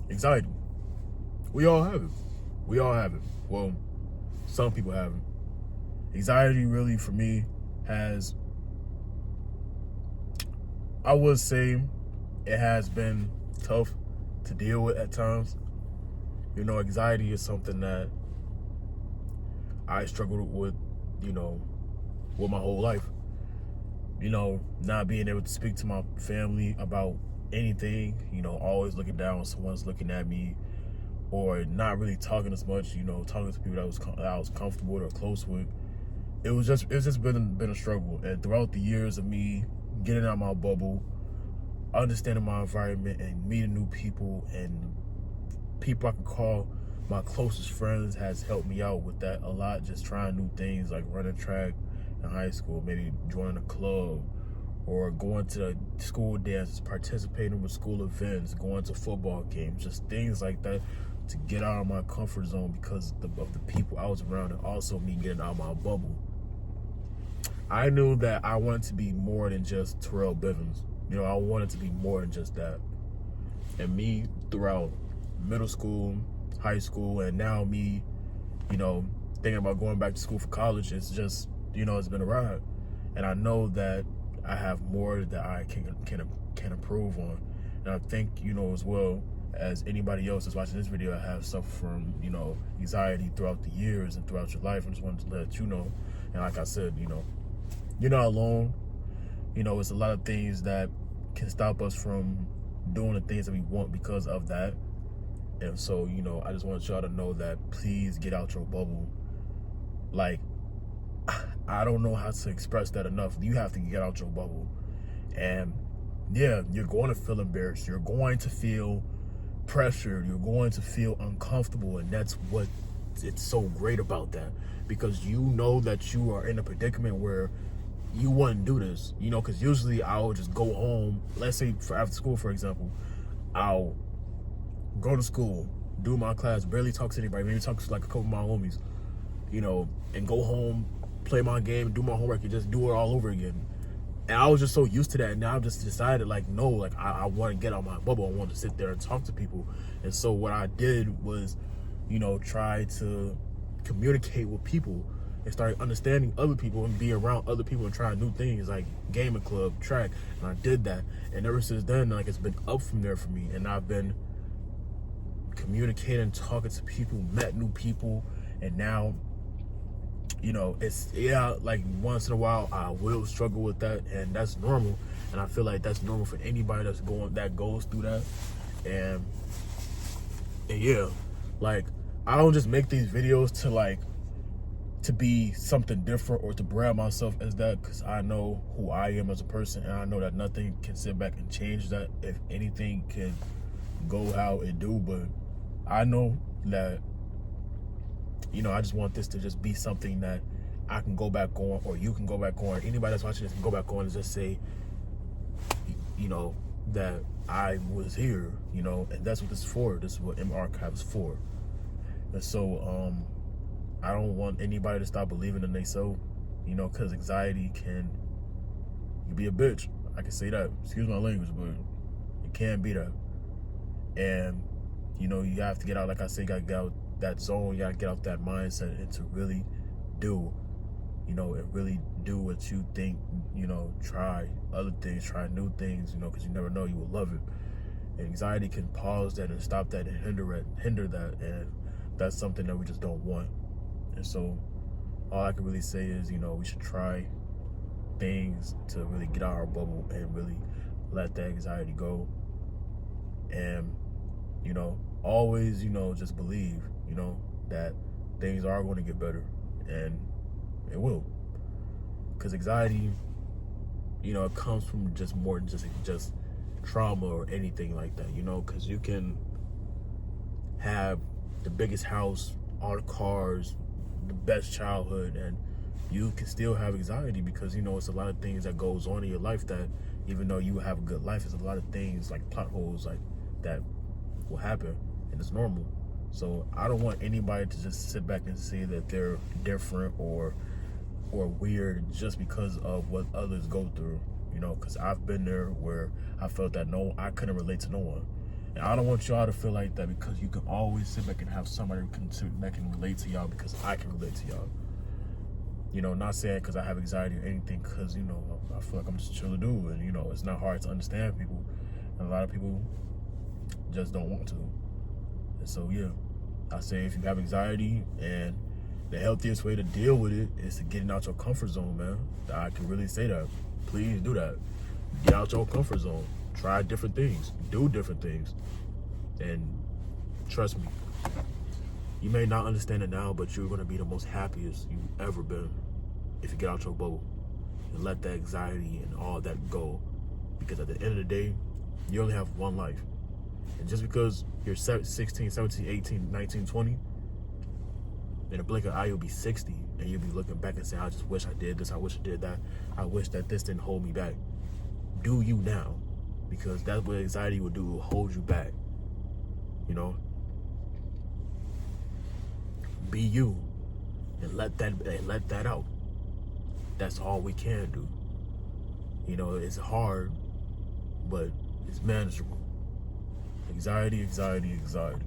Anxiety. We all have it. We all have it. Well, some people have it. Anxiety really, for me, has, I would say, it has been tough to deal with at times. Anxiety is something that I struggled with, with my whole life. Not being able to speak to my family about anything, always looking down when someone's looking at me, or not really talking as much, talking to people that I was comfortable with or close with. It's just been a struggle. And throughout the years of me getting out of my bubble, understanding my environment and meeting new people and people I can call my closest friends has helped me out with that a lot. Just trying new things like running track in high school, maybe joining a club, or going to the school dances, participating with school events, going to football games, just things like that to get out of my comfort zone because of the people I was around, and also me getting out of my bubble. I knew that I wanted to be more than just Terrell Bivens. I wanted to be more than just that. And me, throughout middle school, high school, and now me, thinking about going back to school for college, it's just, it's been a ride. And I know that I have more that I can improve on. And I think, as well as anybody else that's watching this video, I have suffered from, anxiety throughout the years and throughout your life. I just wanted to let you know. And like I said, you're not alone. It's a lot of things that can stop us from doing the things that we want because of that. And so, I just want y'all to know that please get out your bubble. Like, I don't know how to express that enough. You have to get out your bubble. And yeah, you're going to feel embarrassed. You're going to feel pressured. You're going to feel uncomfortable. And that's what it's so great about that. Because you know that you are in a predicament where you wouldn't do this. Because usually I'll just go home. Let's say for after school, for example, I'll go to school, do my class, barely talk to anybody, maybe talk to like a couple of my homies, and go home, play my game, do my homework, and just do it all over again. And I was just so used to that, and now I've just decided, like, no, like, I want to get out my bubble. I want to sit there and talk to people. And so what I did was, try to communicate with people and start understanding other people and be around other people and try new things like gaming club, track. And I did that. And ever since then, like, it's been up from there for me. And I've been communicating, talking to people, met new people, and now, it's, like once in a while I will struggle with that, and that's normal. And I feel like that's normal for anybody that goes through that. And yeah, like, I don't just make these videos to be something different or to brand myself as that, because I know who I am as a person, and I know that nothing can sit back and change that. If anything can go how it do, but I know that, I just want this to just be something that I can go back on, or you can go back on, anybody that's watching this can go back on and just say, that I was here, and that's what this is for. This is what M Archive is for. And so, I don't want anybody to stop believing in themselves, because anxiety can be a bitch. I can say that. Excuse my language, but it can be that. And, you have to get out, like I say, you got to get out that zone, you got to get out that mindset, and to really do, and really do what you think, try other things, try new things, because you never know, you will love it. And anxiety can pause that and stop that and hinder that, and that's something that we just don't want. And so all I can really say is, we should try things to really get out of our bubble and really let that anxiety go. And, always, just believe, that things are going to get better, and it will. Because anxiety, it comes from just more than just trauma or anything like that, because you can have the biggest house, all the cars, the best childhood, and you can still have anxiety because, it's a lot of things that goes on in your life that, even though you have a good life, there's a lot of things like plot holes like that will happen, and it's normal. So I don't want anybody to just sit back and say that they're different or weird just because of what others go through, because I've been there where I felt that I couldn't relate to no one. And I don't want y'all to feel like that, because you can always sit back and have somebody that can relate to y'all, because I can relate to y'all. You know, not saying because I have anxiety or anything, because, you know, I feel like I'm just a chill dude, and, you know, it's not hard to understand people. And a lot of people just don't want to. And so, yeah, I say if you have anxiety, and the healthiest way to deal with it is to get out your comfort zone, man. I can really say that. Please do that. Get out your comfort zone. Try different things. Do different things. And trust me, you may not understand it now, but you're going to be the most happiest you've ever been if you get out your bubble and let that anxiety and all that go. Because at the end of the day, you only have one life. And just because you're 16, 17, 18, 19, 20, in a blink of an eye, you'll be 60, and you'll be looking back and saying, I just wish I did this, I wish I did that, I wish that this didn't hold me back. Do you now, because that's what anxiety will do, it will hold you back. You know? Be you, and let that out. That's all we can do. You know, it's hard, but it's manageable. Anxiety, anxiety, anxiety.